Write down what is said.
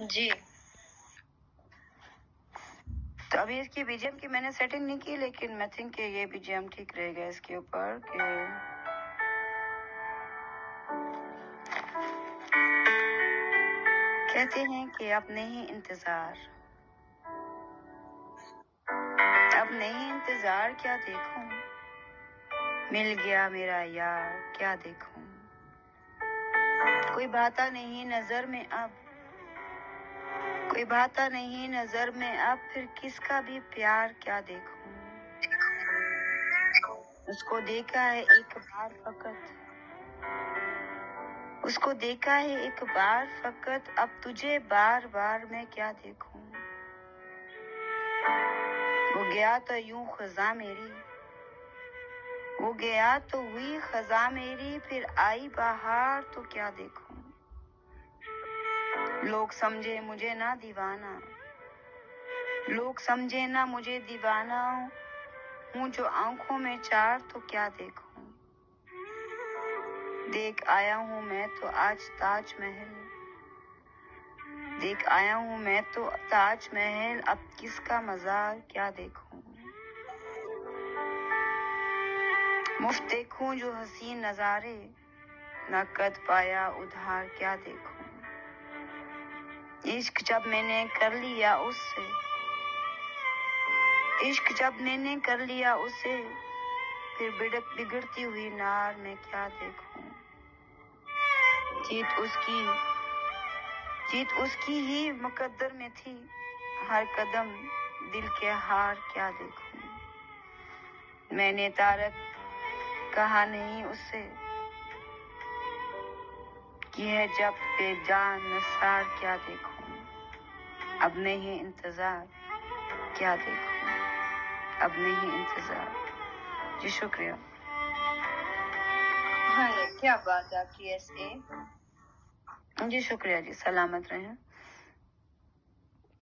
جی تو ابھی اس کی بی جی ایم کی میں نے سیٹنگ نہیں کی، لیکن میں تھنک کہ یہ بی جی ایم ٹھیک رہے گا اس کے اوپر کہ کہتے ہیں کہ اب نہیں انتظار، اب نہیں انتظار، کیا دیکھوں مل گیا میرا یار، کیا دیکھوں کوئی بھاتا نہیں نظر میں اب، کوئی بھاتا نہیں نظر میں اب، پھر کس کا بھی پیار کیا دیکھوں، اس کو دیکھا ہے ایک بار فقط، اس کو دیکھا ہے ایک بار فقط، اب تجھے بار بار میں کیا دیکھوں، وہ گیا تو یوں خزاں میری، وہ گیا تو ہوئی خزاں میری، پھر آئی بہار تو کیا دیکھوں، لوگ سمجھے مجھے نہ دیوانہ، لوگ سمجھے نہ مجھے دیوانہ ہوں جو آنکھوں میں چار تو کیا دیکھوں، دیکھ آیا ہوں میں تو آج تاج محل، دیکھ آیا ہوں میں تو تاج محل، اب کس کا مزار کیا دیکھوں، مفت دیکھوں جو حسین نظارے، نہ قد پایا ادھار کیا دیکھوں، عشق جب میں نے کر لیا اس سے، عشق جب میں نے کر لیا اسے، پھر بگڑتی ہوئی نار میں کیا دیکھوں، جیت اس کی ہی مقدر میں تھی، ہر قدم دل کے ہار کیا دیکھوں، میں نے تارک کہا نہیں اس سے، کی ہے جب بے جان نثار کیا دیکھوں، اب نہیں انتظار کیا دیکھوں، اب نہیں انتظار۔ جی شکریہ۔ ہاں کیا بات ہے آپ کی ایس اے۔ جی شکریہ جی، سلامت رہیں۔